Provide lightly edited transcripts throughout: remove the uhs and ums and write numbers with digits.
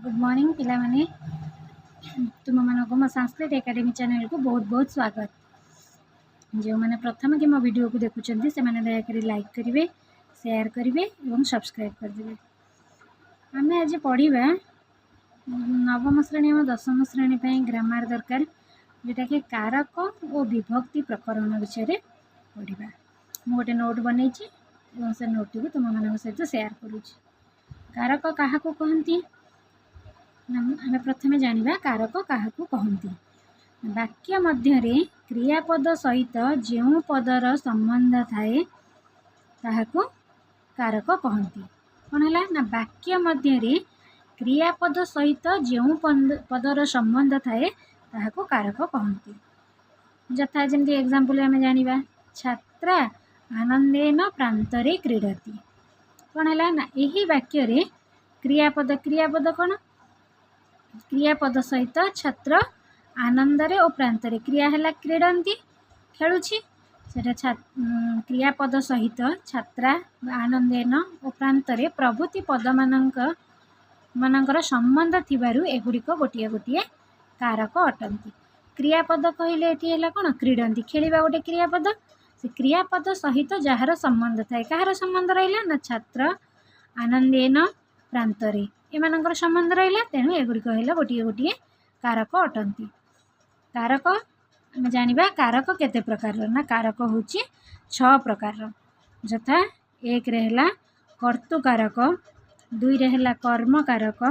Good morning पिला माने तुम मानक मो संस्कृत एकेडमी चैनल को बहुत बहुत स्वागत। जो मैंने प्रथम कि मो वीडियो को देखुं से मैंने दयाकोरी लाइक करेंगे, शेयर करेंगे और सब्सक्राइब करदे। आम आज पढ़ा नवम श्रेणी और दशम श्रेणी ग्रामर दरकार जोटा कि कारक और विभक्ति प्रकरण विषय पढ़ा। मुझे गोटे नोट बनई से नोट टी तुम मान सहित शेयर करुँच। कारक क्या कहती आम प्रथमे जानिबा कारक क्या कहती। वाक्य मध्य क्रियापद सहित जो पदर संबंध थाए ताहाकू कारक कहती। कौन है ना वाक्य मध्य क्रियापद सहित जो पदर संबंध थाए ताहाकू कारक कहती। यथा जमती एग्जांपल आम जानिबा छात्रा आनंदेन प्रांतरे क्रीडती। कौन है ना यही वाक्य क्रियापद कौन क्रियापद सहित छात्र आनंदरे और प्रांतरे क्रिया है क्रीडती खेलुछि सेटा क्रियापद सहित छात्रा आनंदेन और प्रांतरे प्रभृति पद मानकर संबंध थिबारु एगुड़िक गोटे गोटे कारक अटंती। क्रियापद कहले ये कौन क्रीडती खेलिबा गोटे क्रियापद से क्रियापद सहित जार संबंध थाए कहार संबंध रहा ना छात्र आनंदेन प्रांतरे एमानकर संबंध रहा तेणु एगुड़िक है गोटे गोटे कारक अटंती। कारक आम जानिबा कारक केते प्रकार ना कारक होची 6 प्रकार। यथा 1 रे हला कर्तुकारक, 2 रे हला कर्म कारक,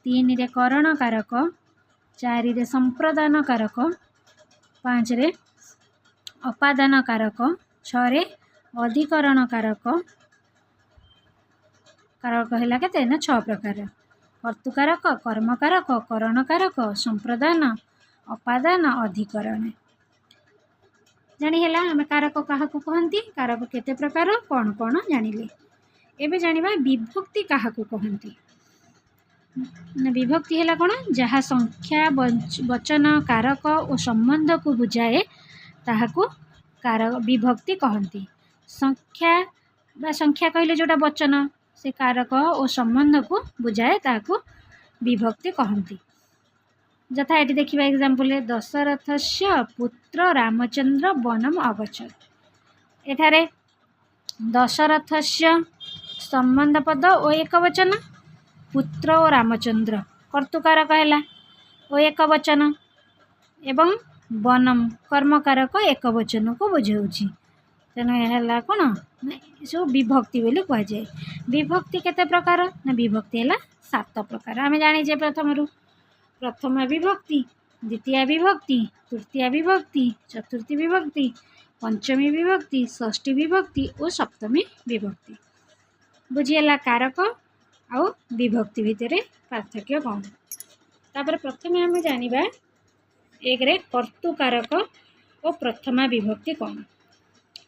3 रे करण कारक, 4 रे संप्रदान कारक, 5 रे अपादान कारक, 6 रे अधिकरण कारक। कारक है के 6 प्रकार कर्तुकारक, कर्मकारक, करणकारक, संप्रदान, अपादान, अधिकरण। जानी है आम कारक क्या कहती कारक केते प्रकार कौन कौन जानिले। एबे जानिबा विभक्ति क्या कहती। विभक्ति है कौन जहाँ संख्या वचन कारक और संबंध को बुझाए ताहाकू कारक विभक्ति कहती। संख्या कहले जोटा वचन से कारक और संबंध को बुझाए ताकू विभक्ति कहती। यथा ये देखा एग्जांपल दशरथस्य पुत्र रामचंद्र वनम अगच्छत्। एठारे दशरथस्य संबंध पद और एक वचन, पुत्र और रामचंद्र कर्तुकारक है और एक वचन एवं वनम कर्मकारक एक वचन को बुझाऊँगी। तेणु यह कौन सब विभक्ति बोली कहुए। विभक्ति केते प्रकार ना विभक्ति है 7 प्रकार। आम जाने प्रथम विभक्ति, द्वितीय विभक्ति, तृतीय विभक्ति, चतुर्थी विभक्ति, पंचमी विभक्ति, षष्ठी विभक्ति और सप्तमी विभक्ति। बुझीगला कारक आउ विभक्ति भितर पार्थक्य कौन। तापर प्रथम आम जानिबा 1 रे कर्तुकारक और प्रथमा विभक्ति कौन।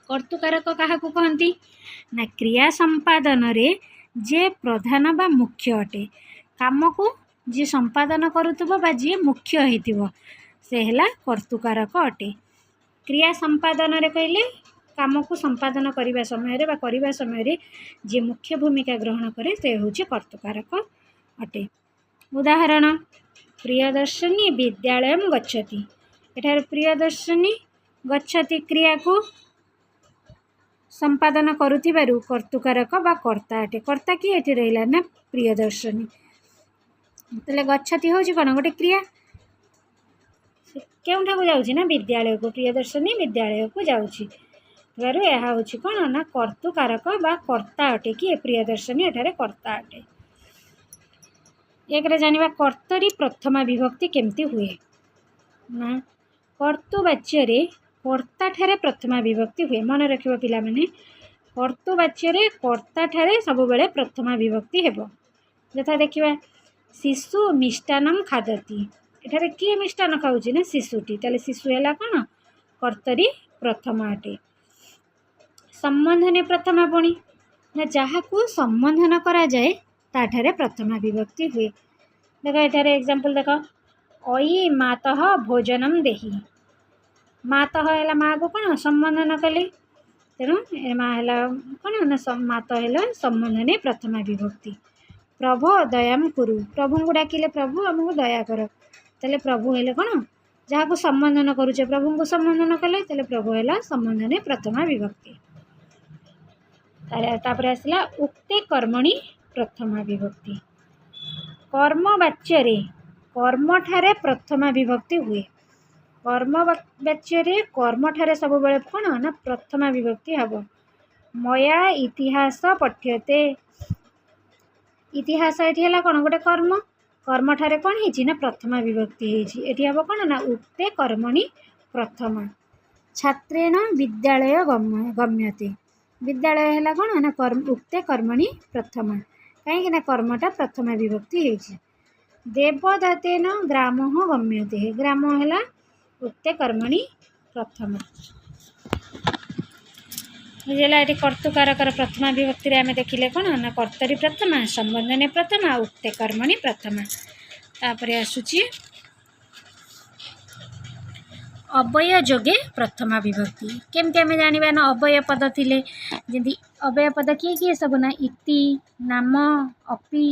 कर्तुकारक क्या कहती ना क्रिया संपादन रे जे प्रधान बा मुख्य अटे काम को जी संपादन करुवा जी मुख्य होइतिबो से हला कर्तुकारक अटे। क्रिया संपादन रे कहले काम को संपादन करने समय जी मुख्य भूमिका ग्रहण करे से होची कर्तुकारक अटे। उदाहरण प्रियदर्शनी विद्यालय गच्छति। एठार प्रियदर्शनी गच्छति क्रिया को संपादन करुथिबारु कर्तुकारक बा कर्ता अटे। कर्ता किए एठी रहिला ना प्रियदर्शनी। तले गच्छति होची कोन गोटे क्रिया केउठा को जाउची ना विद्यालय को। प्रियदर्शनी विद्यालय को जाउची बारु एहा होची कोन ना कर्तुकारक बा कर्ता अटे कि प्रियदर्शनी एठारे कर्ता अटे। एक रे जानिबा कर्तरी प्रथमा विभक्ति केमती हुए ना कर्तुवाच्य रे कर्ता ठारे प्रथमा विभक्ति हुए। मन रखिबा पिला माने कर्तुवाच्य रे कर्ता ठारे सब बेले प्रथमा विभक्ति हेबो। यथा देखिबा शिशु मिष्टान्नम खादति। एठारे किए मिष्टान्न खाउची ना शिशुटी ताले शिशु हैला कोन कर्तरी प्रथमा अटे। संबंधने प्रथमा पुणी ना जहाँ को संबंधन करा जाए ताठारे प्रथमा विभक्ति हुए। देखो एठारे एग्जांपल देखो अयि मातः भोजनम देहि। मातः है माँ को कौन संबंधन कले तेणु माँ है कौन ना मात है संबंधने प्रथमा विभक्ति। प्रभो दयाम कुरु प्रभु को डाकिले प्रभु आमको दया कर तेल प्रभु हेले कौन जहाँ को संबोधन करुचे प्रभु को संबोधन कले तेल प्रभु है संबोधन प्रथमा विभक्ति तापर आसला उक्ते कर्मणि प्रथमा विभक्ति कर्मवाच्य कर्म ठारे प्रथमा विभक्ति हुए कर्मवाच्य कर्म ठारे सब बेले कौन ना प्रथमा विभक्ति हम मया इतिहास पठ्यते इतिहास ये कौन गोटे कर्म कर्म ठारे कौन है ना प्रथमा विभक्ति ये हम कौन ना उक्ते कर्मणि प्रथमा छात्रेण विद्यालय गम्यते विद्यालय है कौन ना उक्ते कर्मणि प्रथमा कहीं कर्मटा प्रथमा विभक्ति है देवदत्तेन ग्राम गम्यते ग्राम है उक्ते कर्मणि प्रथमा ये कर्तुकारकर प्रथमा विभक्ति आम देखिले कौन ना कर्तरी प्रथमा संबोधन प्रथमा उक्ते कर्मणि प्रथमा तापर आसूची अव्यय जोगे प्रथमा विभक्ति केमती आम जाना ना अव्यय पद थिले जमी अव्यय पद किए किए सब ना इति नाम अपि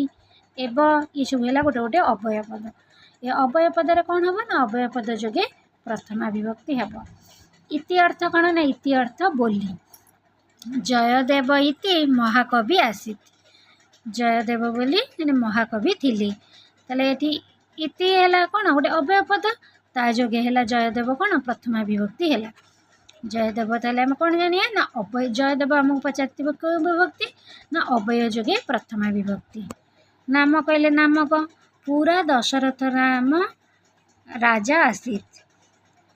एव ये सब है गोटे गोटे अव्यय पद ये अव्यय पदर कौन हम ना अव्यय पद जोगे प्रथमा विभक्ति हम इति अर्थ कौन ना इति अर्थ बोली जयदेव इति महाकवि आसीत जयदेव बोली महाकवि थिले ताले इति है कौन गोटे अव्यय पद ता जोगे है जयदेव कौन प्रथमा विभक्ति है जयदेव ताले आम कौन जानिए ना अव्यय जयदेव आमको पचार विभक्ति ना अव्यय जोगे प्रथमा विभक्ति नाम कहले नामक पूरा दशरथ नाम राजा आसीत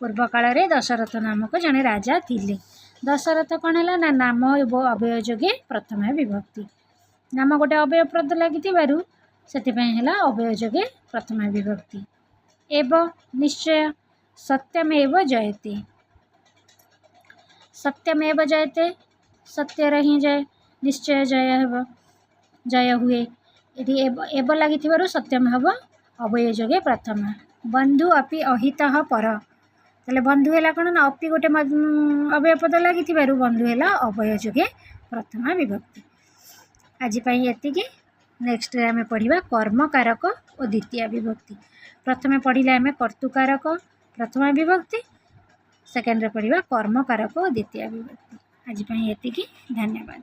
पूर्व काल रे दशरथ नामक जने राजा थिले दशरथ कौन है ना नाम अव्यय जोगे प्रथमा विभक्ति नाम गोटे अव्यय पद लगी से अव्यय जोगे प्रथमा विभक्ति एव निश्चय सत्यमेव जयते सत्यमेव जयते सत्य ही जय निश्चय जय हुए ये एव लगी सत्यम हम अव्यय जोगे प्रथमा बंधु अपि अहितः पर ताले बंधु है कौन ना अपि गोटे अव्यय पद लगी बंधु है अव्यय जोगे प्रथमा विभक्ति आज ये नेक्स्ट आम पढ़ा कर्मकारक और द्वितीय विभक्ति प्रथमे पढ़िले आम कर्तुकारक प्रथमा विभक्ति सेकेंड पढ़ा कर्मकारक और द्वितीय विभक्ति आज ये धन्यवाद।